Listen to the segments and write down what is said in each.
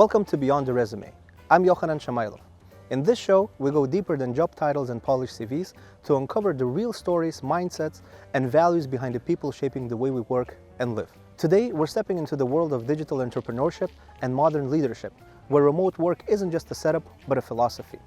Welcome to Beyond the Resume. I'm Yohanan Shamailov. In this show, we go deeper than job titles and polished CVs to uncover the real stories, mindsets, and values behind the people shaping the way we work and live. Today, we're stepping into the world of digital entrepreneurship and modern leadership, where remote work isn't just a setup, but a philosophy.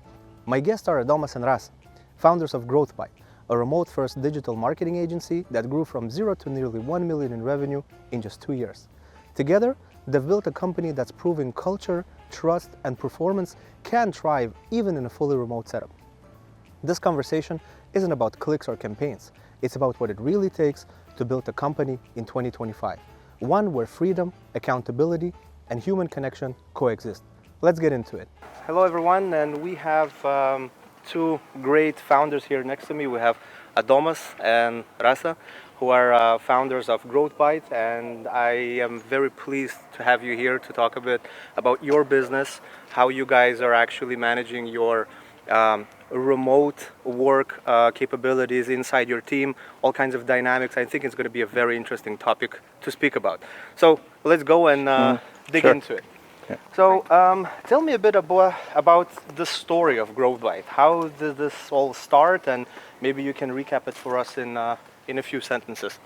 My guests are Adomas and Rasa, founders of GrowthByte, a remote-first digital marketing agency that grew from zero to nearly 1 million in revenue in just 2 years. Together, they've built a company that's proving culture, trust, and performance can thrive even in a fully remote setup. This conversation isn't about clicks or campaigns. It's about what it really takes to build a company in 2025. One where freedom, accountability, and human connection coexist. Let's get into it. Hello everyone, and we have two great founders here next to me. We have Adomas and Rasa, who are founders of GrowthByte, and I am very pleased to have you here to talk a bit about your business, how you guys are actually managing your remote work capabilities inside your team, all kinds of dynamics. I think it's going to be a very interesting topic to speak about. So let's go and dig into it. Yeah. So tell me a bit about the story of GrowthByte. How did this all start, and maybe you can recap it for us in a few sentences.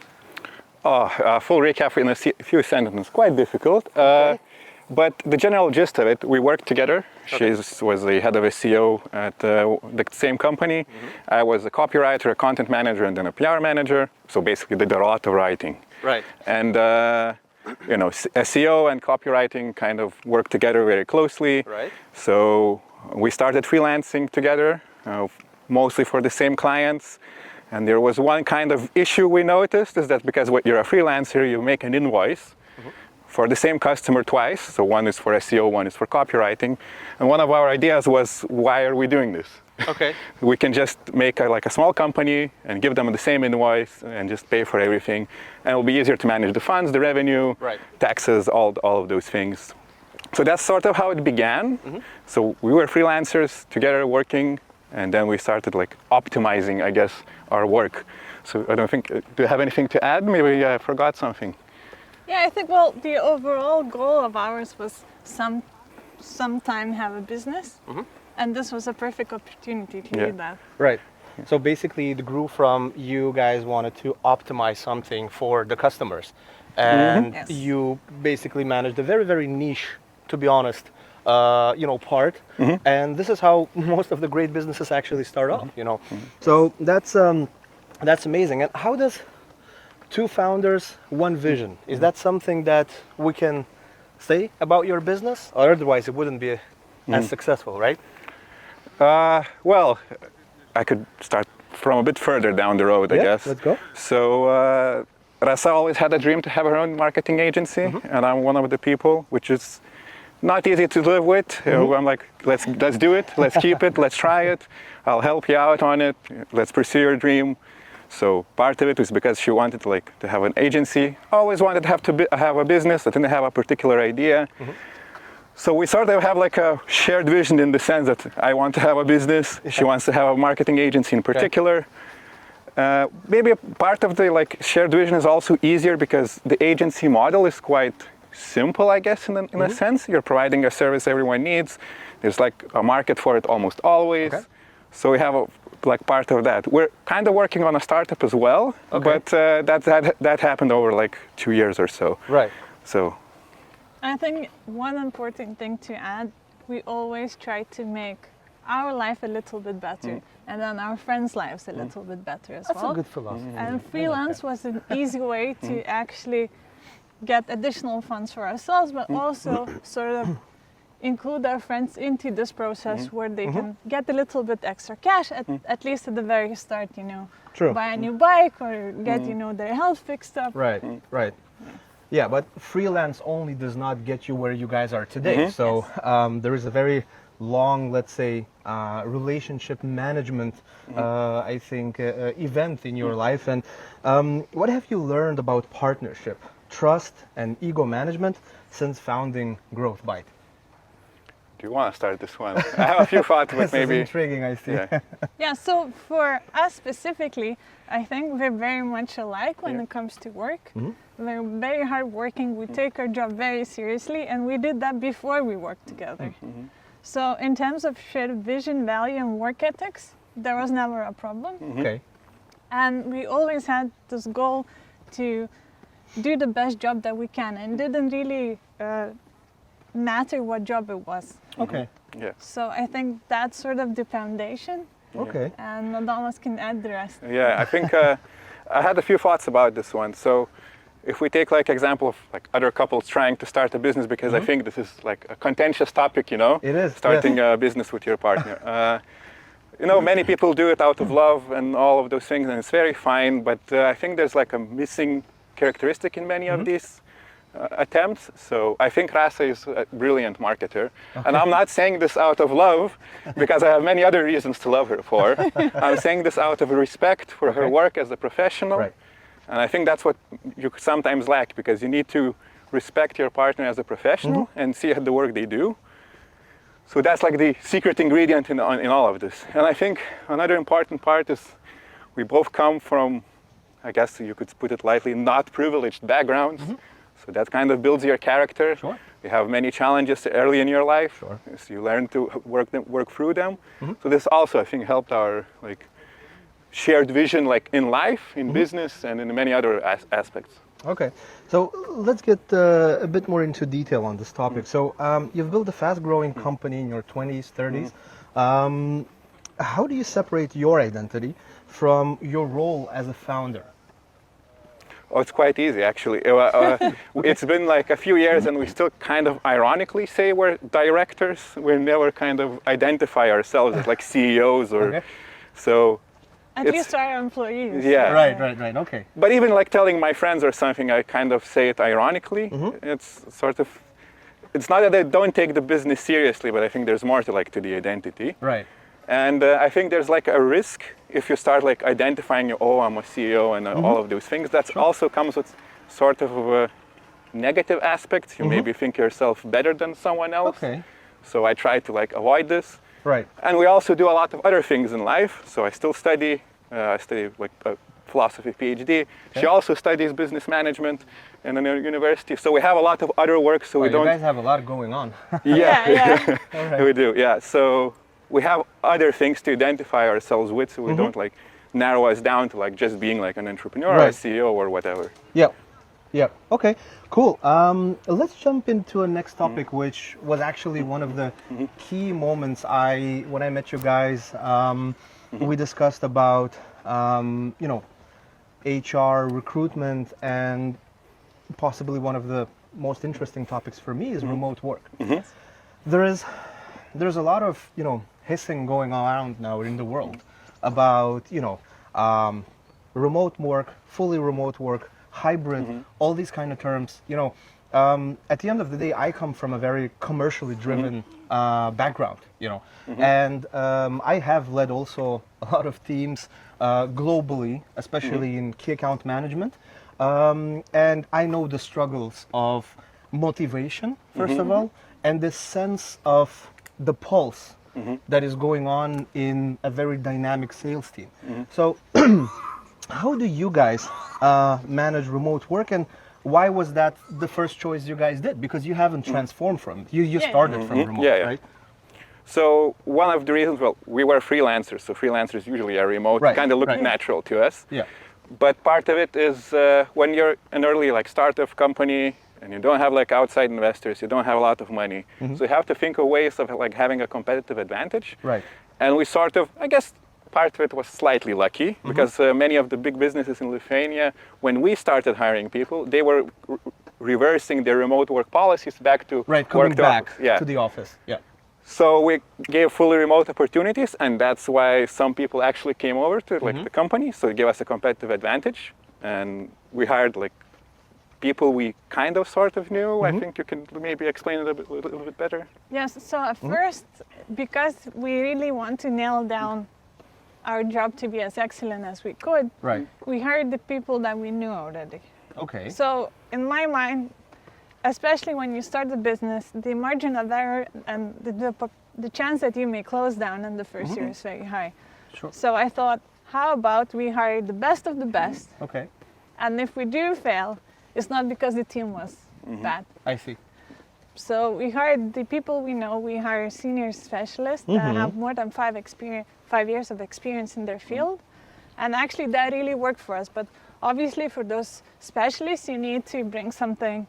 Full recap in a few sentences, quite difficult. Okay. But the general gist of it, we worked together. Okay. She was the head of SEO at the same company. Mm-hmm. I was a copywriter, a content manager, and then a PR manager. So basically did a lot of writing. Right. And SEO and copywriting kind of work together very closely. Right. So we started freelancing together, mostly for the same clients. And there was one kind of issue we noticed, is that because when you're a freelancer, you make an invoice for the same customer twice. So one is for SEO, one is for copywriting. And one of our ideas was, why are we doing this? Okay. We can just make a small company and give them the same invoice and just pay for everything. And it'll be easier to manage the funds, the revenue, right, taxes, all of those things. So that's sort of how it began. Mm-hmm. So we were freelancers together working, and then we started optimizing, I guess, our work. So I don't think, do you have anything to add? Maybe I forgot something. Yeah, I think, well, the overall goal of ours was sometime have a business. Mm-hmm. And this was a perfect opportunity to do that. Right. So basically it grew from you guys wanted to optimize something for the customers. And Yes. you basically managed a very, very niche, to be honest, part. Mm-hmm. And this is how most of the great businesses actually start off, So that's amazing. And how does two founders, one vision, is that something that we can say about your business? Or otherwise it wouldn't be as successful, right? Well, I could start from a bit further down the road, I guess. Let's go. So Rasa always had a dream to have her own marketing agency, and I'm one of the people, which is not easy to live with. I'm like, let's do it, let's keep it, let's try it. I'll help you out on it. Let's pursue your dream. So part of it was because she wanted to have an agency. Always wanted to have a business. I didn't have a particular idea. So we sort of have a shared vision in the sense that I want to have a business. She wants to have a marketing agency in particular. Maybe a part of the shared vision is also easier because the agency model is quite simple, I guess, in a sense. You're providing a service everyone needs. There's a market for it almost always. Okay. So we have part of that. We're kind of working on a startup as well, but that happened over 2 years or so. Right. So I think one important thing to add, we always try to make our life a little bit better and then our friends' lives a little bit better as well. That's a good philosophy. And freelance was an easy way to actually get additional funds for ourselves, but also sort of include our friends into this process where they can get a little bit extra cash, at least at the very start, True. buy a new bike or get, their health fixed up. Right, right. Yeah, but freelance only does not get you where you guys are today. So there is a very long, let's say, relationship management, I think, event in your life. And what have you learned about partnership, trust, and ego management since founding GrowthByte? do you want to start this one? I have a few thoughts, but This is maybe. intriguing, I see. Yeah. Yeah, so for us specifically, I think we're very much alike when Yeah. it comes to work. Mhm. We're very hardworking, we take our job very seriously, and we did that before we worked together. So in terms of shared vision, value, and work ethics, there was never a problem. Okay. And we always had this goal to do the best job that we can, and it didn't really matter what job it was. Okay. Yeah. So I think that's sort of the foundation, Okay. and Adomas can add the rest. Yeah, I think I had a few thoughts about this one. So if we take like example of like other couples trying to start a business, because I think this is like a contentious topic, you know, It is, starting yes. a business with your partner. You know, many people do it out of love and all of those things, and it's very fine. But I think there's like a missing characteristic in many of these attempts. So I think Rasa is a brilliant marketer, and I'm not saying this out of love, because I have many other reasons to love her for. I'm saying this out of respect for her Okay. work as a professional. Right. And I think that's what you sometimes lack, because you need to respect your partner as a professional and see the work they do. So that's like the secret ingredient in all of this. And I think another important part is we both come from, I guess you could put it lightly, not privileged backgrounds. So that kind of builds your character. Sure. You have many challenges early in your life. Sure. So you learn to work through them. So this also, I think, helped our like shared vision, like in life, in business, and in many other aspects. Okay, so let's get a bit more into detail on this topic. So you've built a fast-growing company in your 20s, 30s. How do you separate your identity from your role as a founder? Oh, it's quite easy, actually. It's been like a few years, and we still kind of ironically say we're directors. We never kind of identify ourselves as like CEOs or Okay. so. At It's- least our employees. Yeah. Right, okay. But even like telling my friends or something, I kind of say it ironically. It's sort of, it's not that I don't take the business seriously, but I think there's more to like to the identity. Right. And I think there's like a risk if you start like identifying, oh, I'm a CEO and all of those things. That also comes with sort of a negative aspect. You maybe think yourself better than someone else. Okay. So I try to like avoid this. Right. And we also do a lot of other things in life. So I still study. I study like a philosophy PhD. She also studies business management in a university. So we have a lot of other work. So we You don't. guys have a lot going on. Yeah. All right. We do. Yeah. So we have other things to identify ourselves with. So we don't like narrow us down to like just being like an entrepreneur or a Right. CEO or whatever. Yep. Yep. Okay. Cool. Let's jump into a next topic, which was actually one of the key moments when I met you guys. We discussed about you know, HR recruitment, and possibly one of the most interesting topics for me is remote work. There's a lot of, you know, hissing going around now in the world about, you know, remote work, fully remote work, hybrid, all these kind of terms. You know, at the end of the day, I come from a very commercially driven background, you know, and I have led also a lot of teams globally, especially in key account management, and I know the struggles of motivation, first of all, and this sense of the pulse that is going on in a very dynamic sales team. So how do you guys manage remote work, and why was that the first choice you guys did? Because you haven't transformed from it. You started from remote, Yeah, yeah. right? So one of the reasons, well, we were freelancers. So freelancers usually are remote. Right, Kind of looked right. natural to us. Yeah. But part of it is when you're an early like startup company and you don't have like outside investors, you don't have a lot of money. So you have to think of ways of like having a competitive advantage. Right. And we sort of, I guess part of it was slightly lucky because many of the big businesses in Lithuania, when we started hiring people, they were reversing their remote work policies back to Right, coming work to back office. Yeah. to the office. Yeah. So we gave fully remote opportunities, and that's why some people actually came over to like the company. So it gave us a competitive advantage, and we hired like people we kind of sort of knew. I think you can maybe explain it a little bit better. Yes, so at first, because we really want to nail down our job to be as excellent as we could, Right. we hired the people that we knew already. Okay. So in my mind, especially when you start a business, the margin of error and the chance that you may close down in the first year is very high. Sure. So I thought, how about we hire the best of the best? Okay. And if we do fail, it's not because the team was bad. I see. So we hired the people we know. We hire senior specialists that have more than 5 years of experience in their field. And actually that really worked for us. But obviously for those specialists, you need to bring something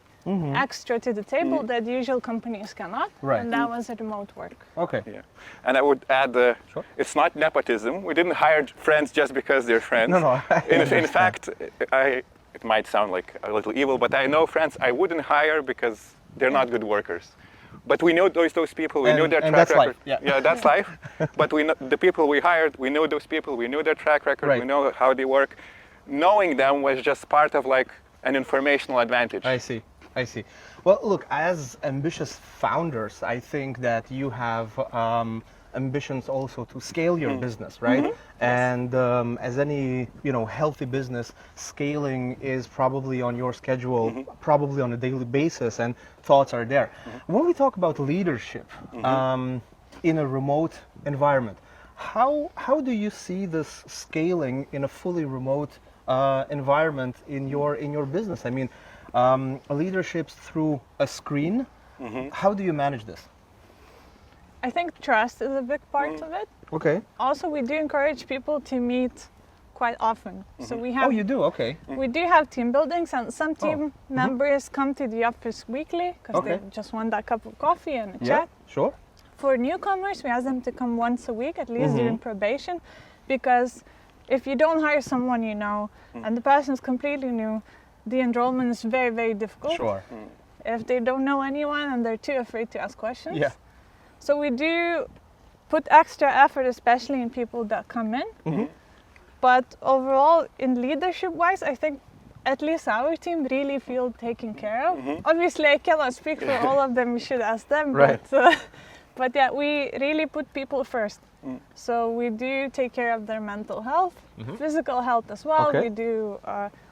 extra to the table that usual companies cannot. Right. And that was a remote work. Okay. Yeah. And I would add, Sure. it's not nepotism. We didn't hire friends just because they're friends. No. In fact, it might sound like a little evil, but I know friends I wouldn't hire because they're not good workers. But we know those people, we know their track that's record. life. Yeah. That's life. But we know the people we hired, we know those people, we know their track record, Right. we know how they work. Knowing them was just part of like an informational advantage. I see. Well, look, as ambitious founders, I think that you have ambitions also to scale your business, right? And as any healthy business, scaling is probably on your schedule, probably on a daily basis, and thoughts are there. When we talk about leadership in a remote environment, how do you see this scaling in a fully remote environment in your business? I mean, leaderships through a screen. How do you manage this? I think trust is a big part of it. Okay. Also, we do encourage people to meet quite often. So we have Oh, you do? Okay. we do have team buildings, and some team members come to the office weekly because Okay. they just want that cup of coffee and a Yeah. chat. Sure. For newcomers, we ask them to come once a week, at least during probation, because if you don't hire someone you know and the person is completely new, the enrollment is very, very difficult. Sure. If they don't know anyone and they're too afraid to ask questions. Yeah. So we do put extra effort, especially in people that come in. But overall, in leadership-wise, I think at least our team really feel taken care of. Obviously, I cannot speak for all of them. You should ask them. Right. But yeah, we really put people first. So we do take care of their mental health, physical health as well. Okay. We do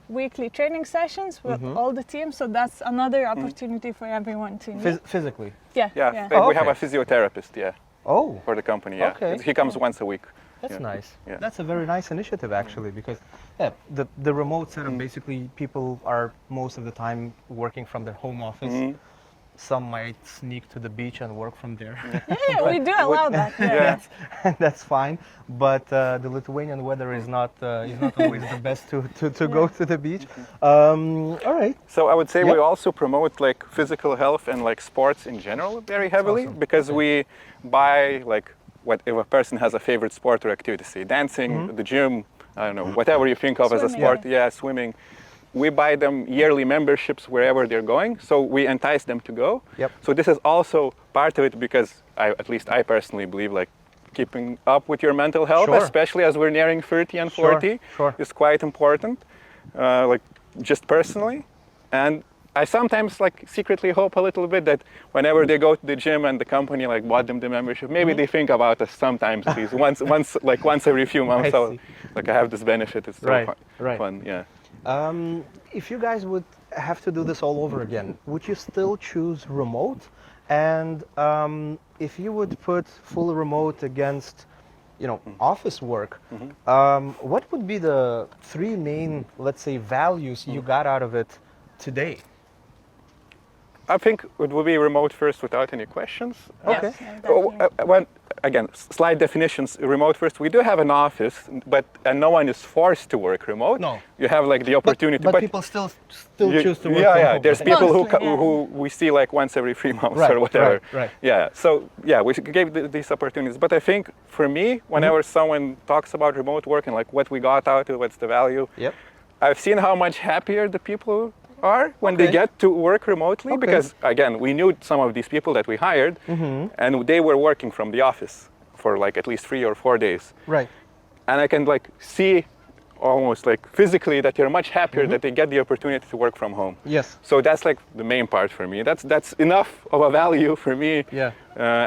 weekly training sessions with all the teams. So that's another opportunity for everyone to meet. Physically. Yeah. We have Okay. a physiotherapist, Oh, for the company, Okay. He comes once a week. that's Yeah. nice. Yeah. That's a very nice initiative, actually, because the remote setup, basically, people are most of the time working from their home office. Some might sneak to the beach and work from there. Yeah, we do allow that. Yeah. That's fine, but the Lithuanian weather is not always the best to go to the beach. All right. So I would say Yep. we also promote like physical health and like sports in general very heavily awesome. because we buy like what if a person has a favorite sport or activity, say dancing, the gym, I don't know, whatever you think of as a Swimming. sport, swimming. We buy them yearly memberships wherever they're going, so we entice them to go. Yep. So this is also part of it because at least I personally believe like keeping up with your mental health, Sure. especially as we're nearing 30 and 40, Sure. is quite important. Like just personally, and I sometimes like secretly hope a little bit that whenever they go to the gym and the company like bought them the membership, maybe they think about us sometimes at least once every few months. I So see. like I have this benefit. It's so Right, fun. right. Fun, yeah. If you guys would have to do this all over again, would you still choose remote? And if you would put full remote against, office work, what would be the three main, let's say, values you got out of it today? I think it will be remote first without any questions. Okay. Again, slight definitions, remote first. We do have an office, but no one is forced to work remote. No. You have like the opportunity. But people still choose to work Yeah, from yeah. home. There's right? people Mostly, yeah. who we see like once every 3 months Right, or whatever. right. Yeah. So yeah, we gave these opportunities. But I think for me, whenever someone talks about remote work and like what we got out of it, what's the value, Yep. I've seen how much happier the people are when they Okay. get to work remotely Okay. because again we knew some of these people that we hired and they were working from the office for like at least 3 or 4 days, Right. and I can like see almost like physically that they're much happier that they get the opportunity to work from home. Yes. So that's like the main part for me. That's enough of a value for me. Yeah.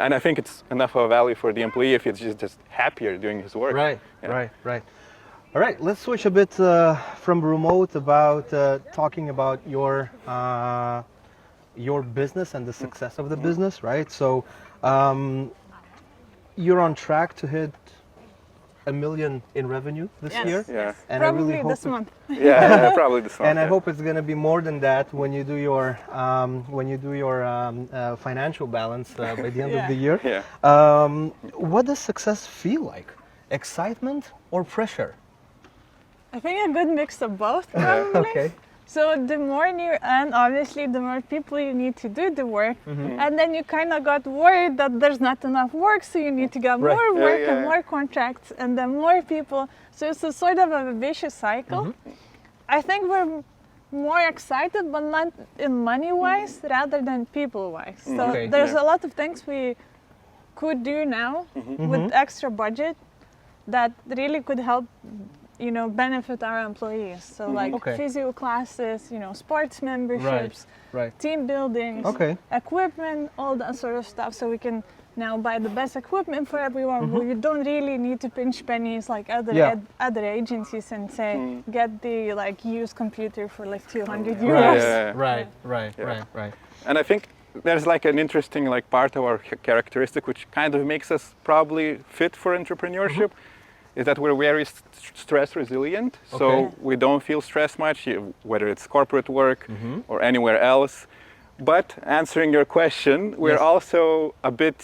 And I think it's enough of a value for the employee if it's just happier doing his work. Right, Yeah. right. All right, let's switch a bit from remote about talking about your your business and the success of the business, right? So you're on track to hit $1 million in revenue this year. Yeah. And I Probably really hope this month. Yeah, probably this one. and I hope it's going to be more than that when you do your financial balance by the end of the year. Yeah. What does success feel like? Excitement or pressure? I think a good mix of both, probably. Okay. So the more you earn, obviously, the more people you need to do the work. And then you kind of got worried that there's not enough work, so you need to get Right. more Yeah, work yeah. and more contracts, and then more people. So it's a sort of a vicious cycle. I think we're more excited, but not in money-wise, rather than people-wise. So Okay. there's Yeah. a lot of things we could do now with extra budget that really could help, benefit our employees. So like Okay. physio classes, sports memberships, Right. team buildings, Okay. equipment, all that sort of stuff. So we can now buy the best equipment for everyone. Where you don't really need to pinch pennies like other agencies and say get the used computer for like 200 euros. Right. Yeah. Yeah. Right. And I think there's like an interesting part of our characteristic which kind of makes us probably fit for entrepreneurship is that we're very stress resilient. So Okay. we don't feel stressed much, whether it's corporate work or anywhere else. But answering your question, we're Yes. also a bit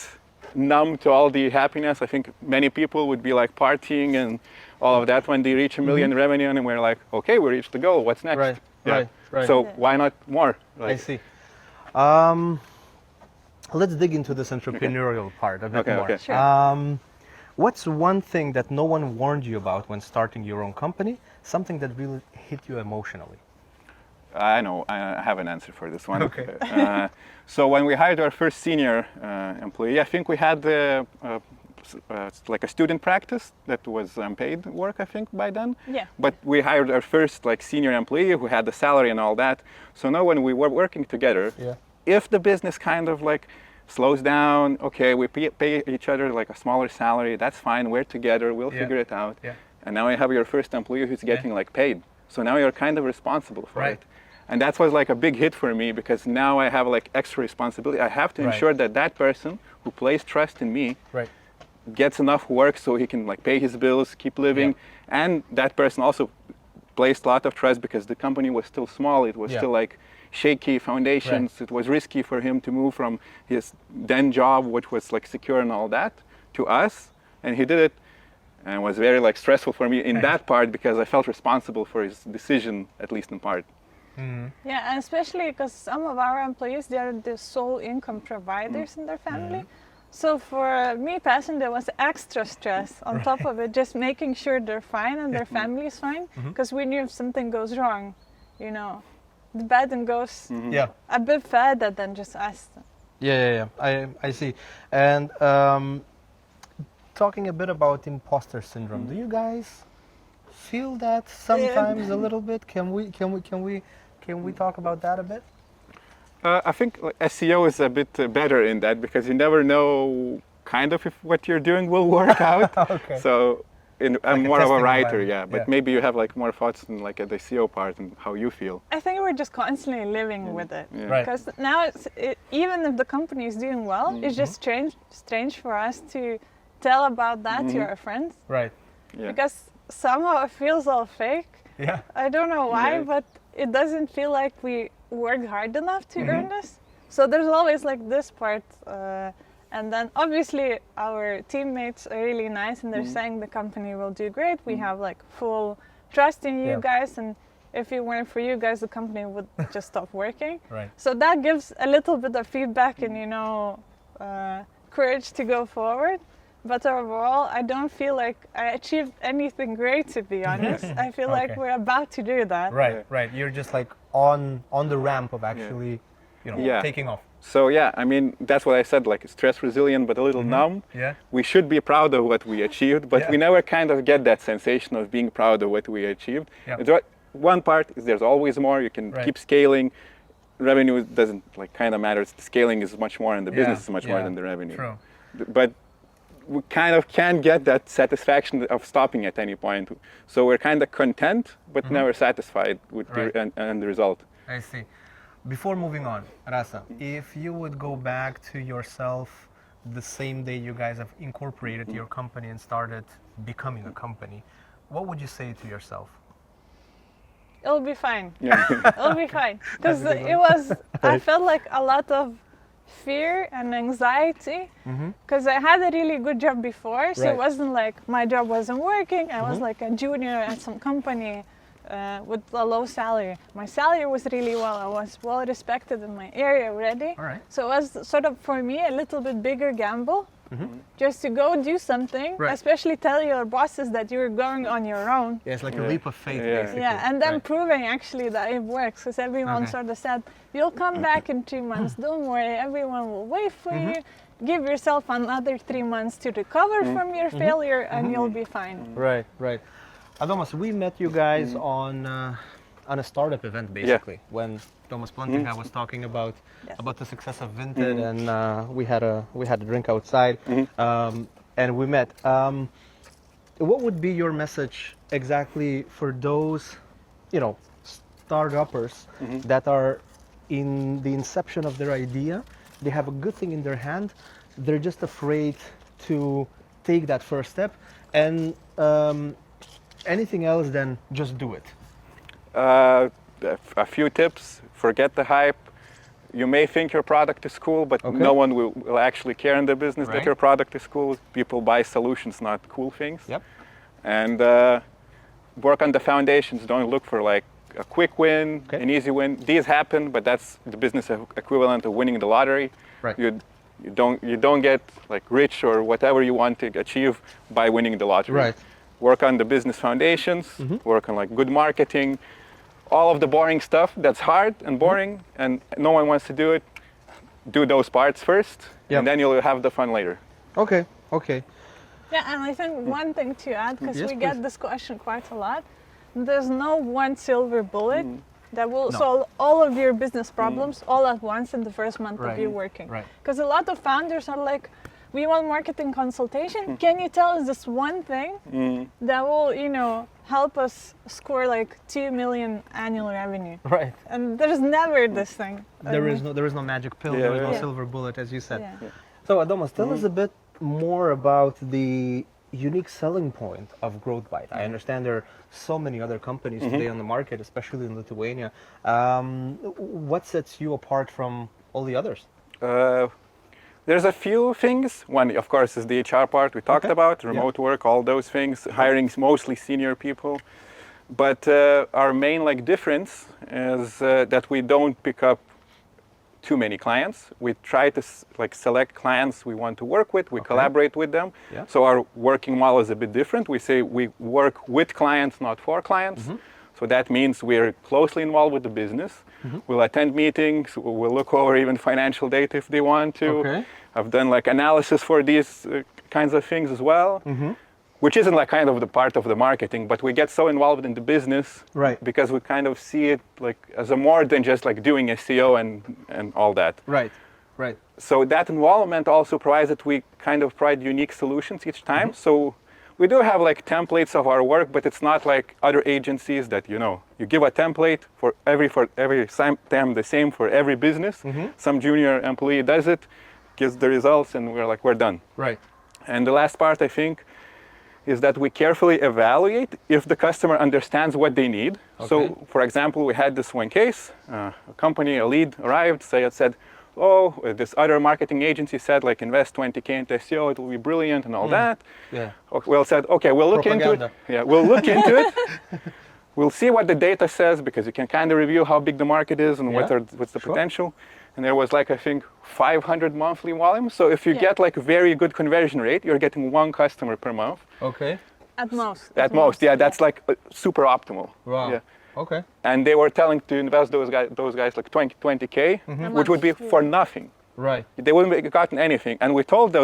numb to all the happiness. I think many people would be like partying and all of that when they reach $1 million revenue, and we're like, okay, we reached the goal. What's next? Right. Right. So Yeah. why not more? I see. Let's dig into this entrepreneurial part a bit Okay, more. okay. Sure. What's one thing that no one warned you about when starting your own company? Something that really hit you emotionally? I know, I have an answer for this one. Okay. So when we hired our first senior employee, I think we had like a student practice that was unpaid work, I think, by then. Yeah. But we hired our first senior employee who had the salary and all that. So now when we were working together, if the business kind of slows down, okay, we pay each other like a smaller salary, that's fine, we're together, we'll figure it out. Yeah. And now you have your first employee who's getting paid. So now you're kind of responsible for it. And that was like a big hit for me because now I have extra responsibility. I have to ensure that that person who placed trust in me gets enough work so he can pay his bills, keep living. And that person also placed a lot of trust because the company was still small. It was still shaky foundations. It was risky for him to move from his then job, which was secure and all that, to us. And he did it. And it was very stressful for me in that part because I felt responsible for his decision, at least in part. Yeah, and especially because some of our employees, they are the sole income providers in their family. So for me personally, there was extra stress on top of it, just making sure they're fine and their family is fine. Because we knew if something goes wrong, the burden goes a bit further than just us. Yeah. I see. And talking a bit about imposter syndrome, do you guys feel that sometimes a little bit? Can we talk about that a bit? I think SEO is a bit better in that because you never know kind of if what you're doing will work out. Okay. So I'm more of a testing writer, environment. but maybe you have more thoughts in at the SEO part and how you feel. I think we're just constantly living with it. Yeah. Right. Because now, even if the company is doing well, it's just strange for us to tell about that to our friends. Right. Yeah. Because somehow it feels all fake. Yeah. I don't know why, Yeah. but it doesn't feel like we worked hard enough to earn this. So there's always this part. And then obviously our teammates are really nice and they're saying the company will do great. We have full trust in you guys, and if it weren't for you guys, the company would just stop working. Right. So that gives a little bit of feedback and courage to go forward. But overall, I don't feel like I achieved anything great, to be honest. I feel like Okay. we're about to do that. Right. You're just on the ramp of actually, taking off. So yeah, I mean, that's what I said, stress resilient, but a little numb. Yeah. We should be proud of what we achieved, but we never kind of get that sensation of being proud of what we achieved. Yeah. One part is there's always more, you can keep scaling. Revenue doesn't kind of matter, the scaling is much more and the business is much more than the revenue. True. But we kind of can't get that satisfaction of stopping at any point. So we're kind of content, but never satisfied with the end result. I see. Before moving on, Rasa, if you would go back to yourself the same day you guys have incorporated your company and started becoming a company, what would you say to yourself? It'll be fine. Yeah. It'll be fine. Because That's a good it one. was, I felt like a lot of fear and anxiety because I had a really good job before. So Right. it wasn't like my job wasn't working. I was like a junior at some company with a low salary. My salary was really well. I was well respected in my area already. All right. So it was sort of for me a little bit bigger gamble. Just to go do something, Right. especially tell your bosses that you're going on your own. Yeah, it's like a Yeah. leap of faith, Yeah. basically. Yeah, and then Right. proving actually that it works, because everyone Okay. sort of said, you'll come back in 3 months, don't worry, everyone will wait for you. Give yourself another 3 months to recover from your failure and you'll be fine. Right, right. Adomas, we met you guys on a startup event, basically, when Thomas Plantinga was talking about Yes. the success of Vinted, and we had a drink outside, and we met. What would be your message exactly for those, startuppers that are in the inception of their idea? They have a good thing in their hand, they're just afraid to take that first step, and anything else than just do it. A few tips: forget the hype. You may think your product is cool, but Okay. no one will actually care in the business Right. that your product is cool. People buy solutions, not cool things. Yep. And work on the foundations. Don't look for like a quick win, Okay. an easy win. These happen, but that's the business equivalent of winning the lottery. Right. You don't get like rich or whatever you want to achieve by winning the lottery. Right. Work on the business foundations. Work on like good marketing. All of the boring stuff that's hard and boring and no one wants to do it, do those parts first, Yep. and then you'll have the fun later. Okay, okay. Yeah, and I think one thing to add, because Yes, we please. get this question quite a lot, there's no one silver bullet that will No. solve all of your business problems all at once in the first month Right. of you working. Right. Because a lot of founders are like, we want marketing consultation. Can you tell us this one thing that will, help us score like 2 million annual revenue? Right. And there's never this thing. There is no magic pill, there is no Yeah. silver bullet, as you said. Yeah. So Adomas, tell us a bit more about the unique selling point of GrowthByte. I understand there are so many other companies today on the market, especially in Lithuania. What sets you apart from all the others? There's a few things. One, of course, is the HR part we talked Okay. about, remote work, all those things. Hiring mostly senior people. But our main difference is that we don't pick up too many clients. We try to select clients we want to work with. We collaborate with them. Yeah. So our working model is a bit different. We say we work with clients, not for clients. So that means we're closely involved with the business. We'll attend meetings. We'll look over even financial data if they want to. Okay. I've done analysis for these kinds of things as well, which isn't kind of the part of the marketing, but we get so involved in the business Right. because we kind of see it as a more than just doing SEO and all that. Right, right. So that involvement also provides that we kind of provide unique solutions each time. So we do have templates of our work, but it's not like other agencies that you give a template for every time the same for every business. Some junior employee does it, gives the results, and we're done. Right. And the last part, I think, is that we carefully evaluate if the customer understands what they need. Okay. So, for example, we had this one case, a company, a lead arrived, said, oh, this other marketing agency said invest 20K into SEO, it will be brilliant and all that. Yeah. Well said, okay, we'll look into it. Propaganda. Yeah, we'll look into it. We'll see what the data says, because you can kind of review how big the market is and Yeah. what's the Sure. potential. And there was I think 500 monthly volume. So if you get a very good conversion rate, you're getting one customer per month. Okay. At most. At most, yeah, that's super optimal. Wow. Yeah. Okay. And they were telling to invest those guys 20K, which would be for nothing. Right. They wouldn't have gotten anything. And we told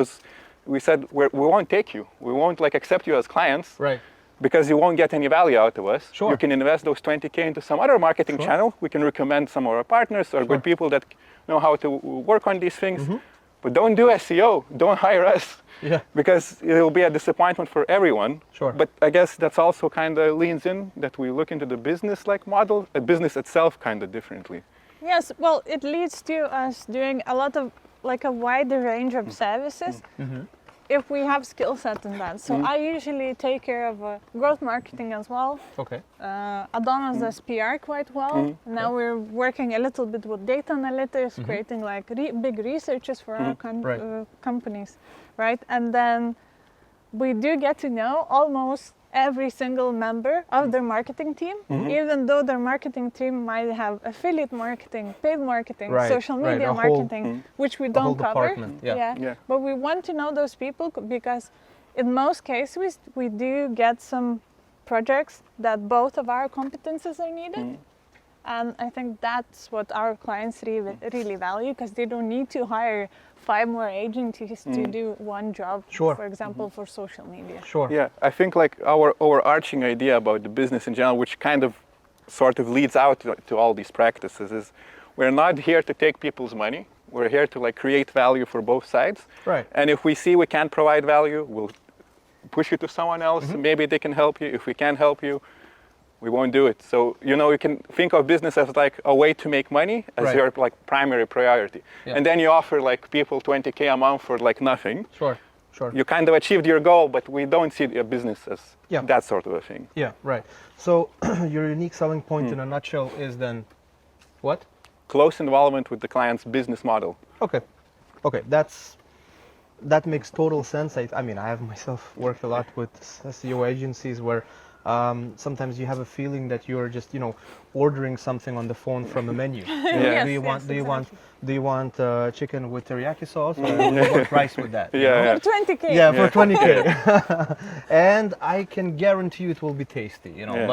we said, we won't take you. We won't accept you as clients. Right. Because you won't get any value out of us. Sure. You can invest those 20K into some other marketing Sure. channel. We can recommend some of our partners or good people that know how to work on these things. But don't do SEO. Don't hire us. Yeah. Because it will be a disappointment for everyone. Sure. But I guess that's also kind of leans in that we look into the business model, the business itself kind of differently. Yes, well, it leads to us doing a lot of, like a wider range of services if we have skill set in that. So I usually take care of growth marketing as well. Okay. Adomas does PR quite well. Now we're working a little bit with data analytics, creating like big researches for our companies, right? And then we do get to know almost every single member of their marketing team, even though their marketing team might have affiliate marketing, paid marketing, social media marketing, which we don't cover. But we want to know those people because in most cases we do get some projects that both of our competences are needed. And I think that's what our clients really value, because they don't need to hire 5 more agencies to do one job, for example, for social media. Yeah, I think like our overarching idea about the business in general, which kind of sort of leads out to all these practices, is we're not here to take people's money. We're here to like create value for both sides. Right. And if we see we can't provide value, we'll push it to someone else. Maybe they can help you. If we can't help you, we won't do it. So, you know, you can think of business as like a way to make money as your like primary priority. And then you offer like people 20K a month for like nothing. Sure. You kind of achieved your goal, but we don't see a business as that sort of a thing. Yeah, right. So your unique selling point in a nutshell is then what? Close involvement with the client's business model. Okay. That makes total sense. I mean, I have myself worked a lot with SEO agencies where sometimes you have a feeling that you're just, you know, ordering something on the phone from a menu. Yes, do you want chicken with teriyaki sauce, or do you want rice with that? For 20K. Yeah, for 20K. And I can guarantee you it will be tasty, you know.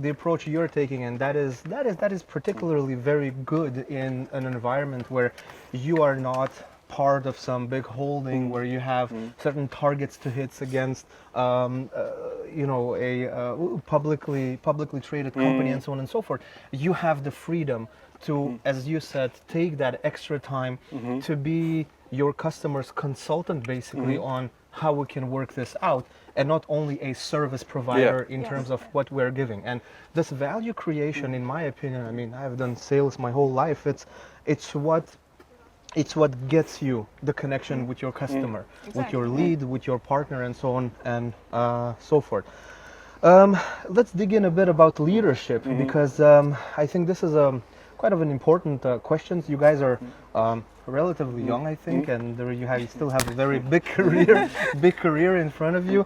The approach you're taking, and that is particularly very good in an environment where you are not part of some big holding where you have certain targets to hit against you know, a publicly traded company and so on and so forth. You have the freedom to, as you said, take that extra time to be your customer's consultant basically on how we can work this out, and not only a service provider in terms of what we're giving. And this value creation, in my opinion, I mean, I've done sales my whole life. It's what gets you the connection with your customer, with your lead, with your partner, and so on and so forth. Let's dig in a bit about leadership, because I think this is quite of an important question. You guys are relatively young, I think, and you still have a very big career in front of you.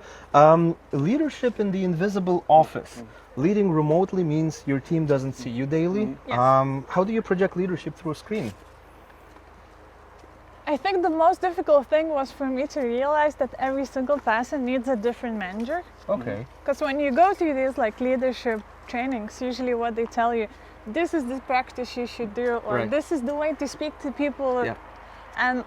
Leadership in the invisible office. Leading remotely means your team doesn't see you daily. How do you project leadership through a screen? I think the most difficult thing was for me to realize that every single person needs a different manager. Okay. Because when you go to these like leadership trainings, usually what they tell you, this is the practice you should do, or this is the way to speak to people. And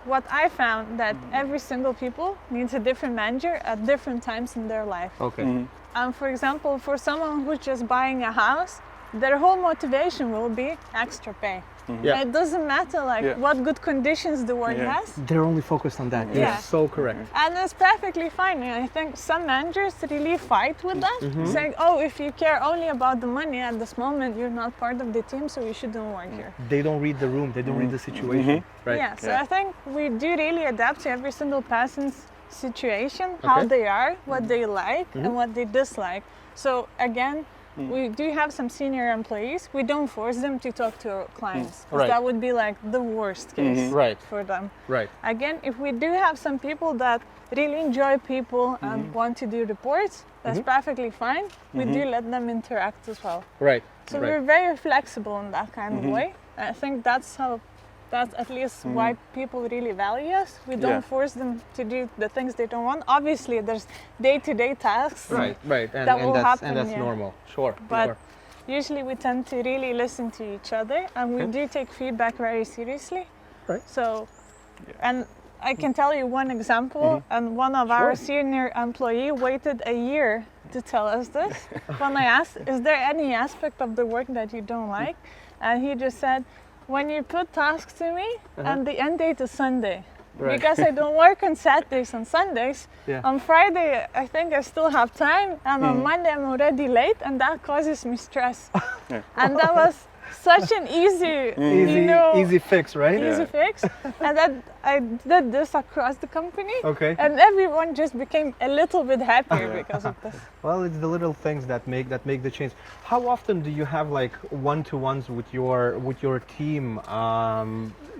what I found that every single people needs a different manager at different times in their life. Okay. For example, for someone who's just buying a house, their whole motivation will be extra pay. It doesn't matter like what good conditions the work has. They're only focused on that. You're so correct. And it's perfectly fine. And I think some managers really fight with that, saying, oh, if you care only about the money at this moment, you're not part of the team, so you shouldn't work here. They don't read the room, they don't read the situation. Right? Yeah, so I think we do really adapt to every single person's situation, how they are, what they like, and what they dislike. So again, we do have some senior employees. We don't force them to talk to our clients, because that would be like the worst case for them. Again, if we do have some people that really enjoy people and want to do reports, that's perfectly fine. We do let them interact as well. So we're very flexible in that kind of way. I think that's at least why people really value us. We don't force them to do the things they don't want. Obviously, there's day-to-day tasks that will happen. And that's normal. Sure. But usually we tend to really listen to each other, and we do take feedback very seriously. So, and I can tell you one example, and one of our senior employee waited a year to tell us this. When I asked, is there any aspect of the work that you don't like? And he just said, when you put tasks to me and the end date is Sunday, because I don't work on Saturdays and Sundays, on Friday I think I still have time, and on Monday I'm already late, and that causes me stress. And that was such an easy, easy fix, right? easy fix. And then I did this across the company. Okay. And everyone just became a little bit happier because of this. Well, it's the little things that make the change. How often do you have like one-to-ones with your team?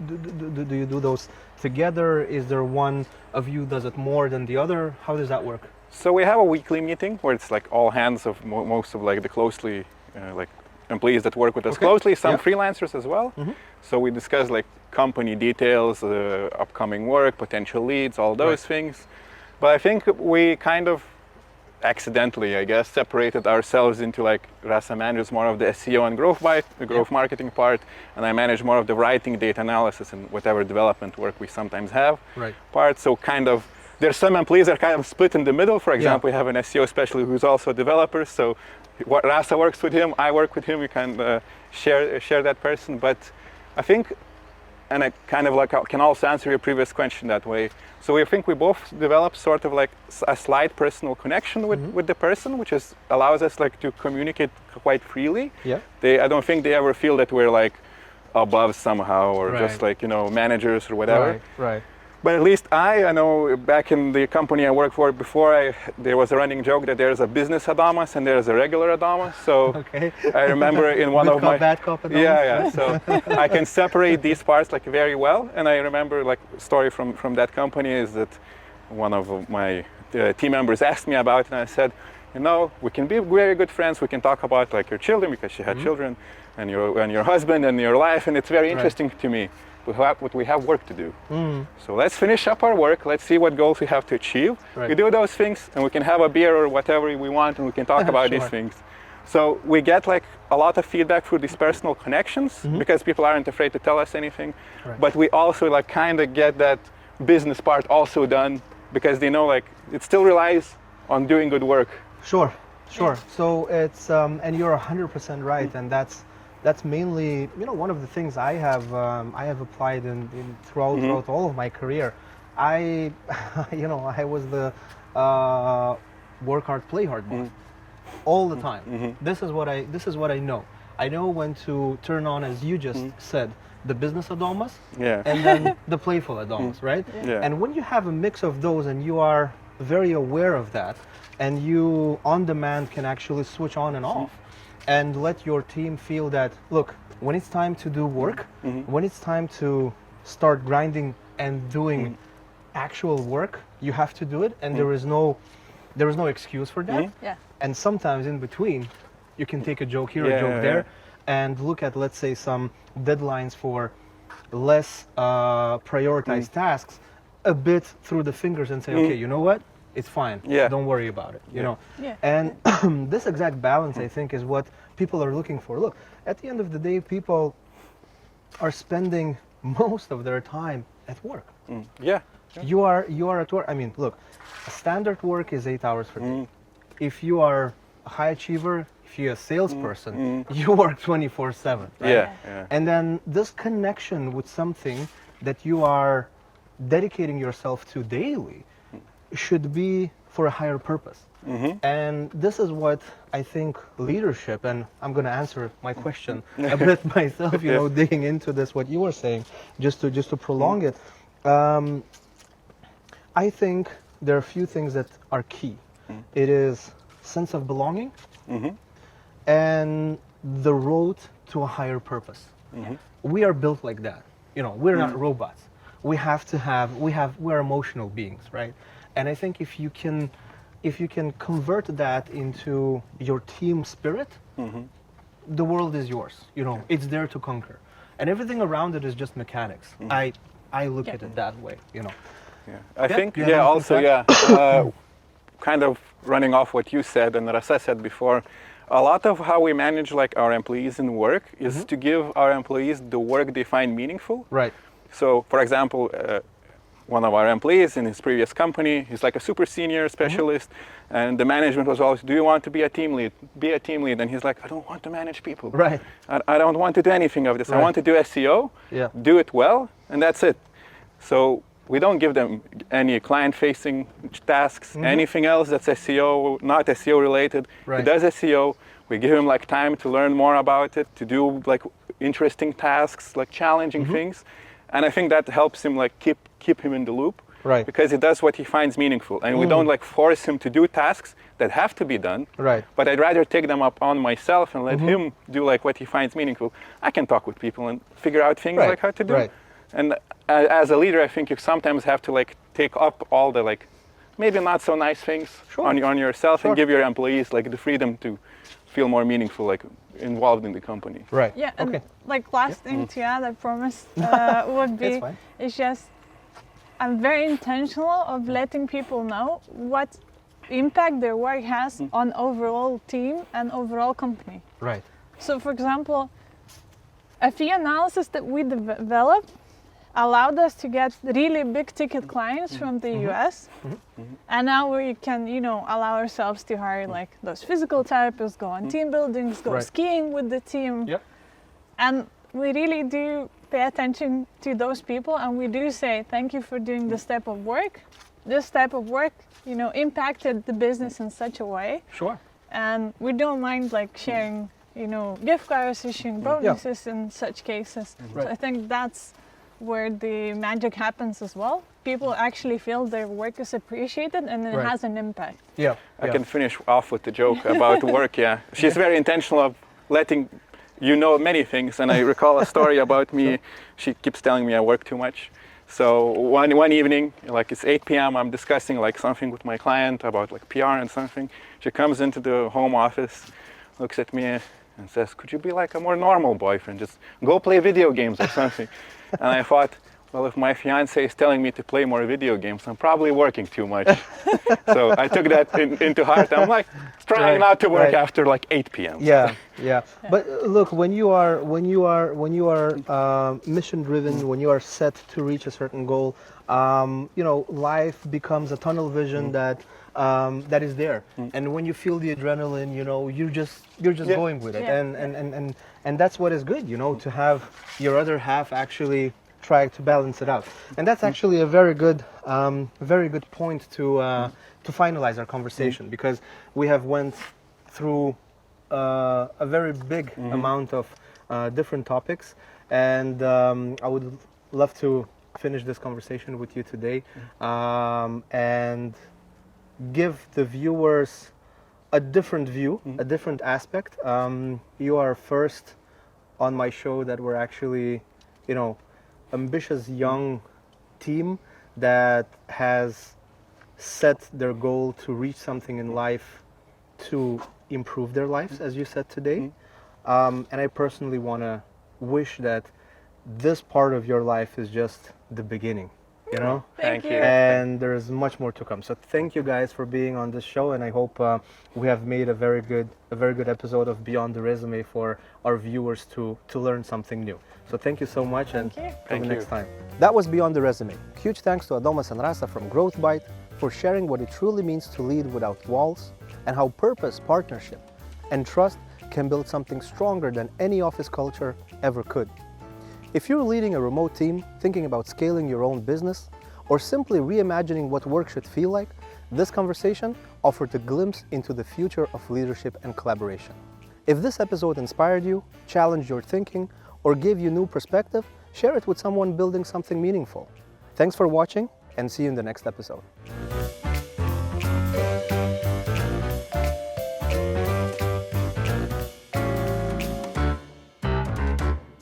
Do you do those together? Is there one of you does it more than the other? How does that work? So we have a weekly meeting where it's like all hands of most of like the closely like employees that work with us closely, some freelancers as well. So we discuss like company details, upcoming work, potential leads, all those things. But I think we kind of accidentally, I guess, separated ourselves into like Rasa manages more of the SEO and growth marketing part, and I manage more of the writing, data analysis, and whatever development work we sometimes have part. So kind of there's some employees that are kind of split in the middle. For example, we have an SEO specialist who's also a developer. So what Rasa works with him, I work with him. We can share that person. But I think, and I kind of like can also answer your previous question that way. So I think we both develop sort of like a slight personal connection with the person, which allows us like to communicate quite freely. I don't think they ever feel that we're like above somehow or just like, managers or whatever. Right. But at least I know back in the company I worked for before, there was a running joke that there's a business Adomas and there's a regular Adomas. So I remember in one of my bad cop Adomas. So I can separate these parts like very well. And I remember like a story from that company is that one of my team members asked me about it, and I said, we can be very good friends. We can talk about like your children, because she had children, and your husband and your life, and it's very interesting to me. We have work to do. So let's finish up our work. Let's see what goals we have to achieve. We do those things, and we can have a beer or whatever we want, and we can talk about these things. So we get like a lot of feedback through these personal connections, because people aren't afraid to tell us anything. But we also like kind of get that business part also done, because they know like it still relies on doing good work. Sure. So it's and you're 100% right, and that's mainly one of the things I have applied in throughout all of my career. I was the work hard, play hard boss all the time. This is what I know. I know when to turn on, as you just said, the business Adomas and then the playful Adomas, right? And when you have a mix of those and you are very aware of that, and you on demand can actually switch on and off and let your team feel that, look, when it's time to do work, when it's time to start grinding and doing actual work, you have to do it, and there is no excuse for that. And sometimes in between, you can take a joke here, a joke there, and look at, let's say, some deadlines for less prioritized tasks a bit through the fingers and say, okay, you know what? It's fine. Don't worry about it. And this exact balance, I think, is what people are looking for. Look, at the end of the day, people are spending most of their time at work. You are at work. I mean, look, a standard work is 8 hours per day. If you are a high achiever, if you're a salesperson, you work 24/7. Right? And then this connection with something that you are dedicating yourself to daily should be for a higher purpose. And this is what I think leadership, and I'm going to answer my question a bit myself, digging into this, what you were saying, just to prolong it. I think there are a few things that are key. It is sense of belonging and the road to a higher purpose. We are built like that. We're not robots. We're emotional beings, right? And I think if you can convert that into your team spirit, the world is yours. It's there to conquer, and everything around it is just mechanics. I look at it that way. I think kind of running off what you said and Rasa said before, a lot of how we manage like our employees in work is to give our employees the work they find meaningful. Right. So, for example, one of our employees in his previous company, he's like a super senior specialist, and the management was always, do you want to be a team lead? Be a team lead. And he's like, I don't want to manage people. Right. I don't want to do anything of this. I want to do SEO, do it well, and that's it. So we don't give them any client-facing tasks, anything else that's SEO, not SEO related. He does SEO. We give him like time to learn more about it, to do like interesting tasks, like challenging things. And I think that helps him like keep him in the loop. Right. Because he does what he finds meaningful. And we don't like force him to do tasks that have to be done. Right. But I'd rather take them up on myself and let him do like what he finds meaningful. I can talk with people and figure out things like how to do. Right. And as a leader, I think you sometimes have to like take up all the like maybe not so nice things on yourself and give your employees like the freedom to feel more meaningful, like involved in the company. Right. Yeah, and like last thing to add, I promised would be, it's just, I'm very intentional of letting people know what impact their work has on overall team and overall company. Right. So for example, a fee analysis that we developed allowed us to get really big ticket clients from the US. And now we can, allow ourselves to hire like those physical therapists, go on team buildings, go skiing with the team. Yep. And we really do pay attention to those people, and we do say thank you for doing this type of work. This type of work, impacted the business in such a way. Sure. And we don't mind like sharing, gift cards, issuing bonuses in such cases. So I think that's where the magic happens as well. People actually feel their work is appreciated and it has an impact. Yeah. I can finish off with the joke about work, She's very intentional of letting you know many things, and I recall a story about me. She keeps telling me I work too much. So one evening, like it's 8 p.m., I'm discussing like something with my client about like PR and something. She comes into the home office, looks at me and says, "Could you be like a more normal boyfriend? Just go play video games or something." And I thought, well, if my fiance is telling me to play more video games, I'm probably working too much. So I took that into heart. I'm like trying not to work after like 8 p.m. Yeah. But look, when you are mission driven, when you are set to reach a certain goal, life becomes a tunnel vision that is there. And when you feel the adrenaline, you're just going with it. And that's what is good, to have your other half actually try to balance it out. And that's actually a very good point to finalize our conversation, because we have went through a very big amount of different topics, and I would love to finish this conversation with you today and give the viewers a different view, a different aspect. You are first on my show that we're actually, ambitious young team that has set their goal to reach something in life to improve their lives, as you said today. And I personally want to wish that this part of your life is just the beginning, Thank you. And there's much more to come. So thank you guys for being on this show, and I hope we have made a very good episode of Beyond the Resume for our viewers to learn something new. So thank you so much, and till the next time. That was Beyond the Resume. Huge thanks to Adomas and Rasa from GrowthByte for sharing what it truly means to lead without walls, and how purpose, partnership, and trust can build something stronger than any office culture ever could. If you're leading a remote team, thinking about scaling your own business, or simply reimagining what work should feel like, this conversation offered a glimpse into the future of leadership and collaboration. If this episode inspired you, challenged your thinking, or gave you new perspective, share it with someone building something meaningful. Thanks for watching, and see you in the next episode.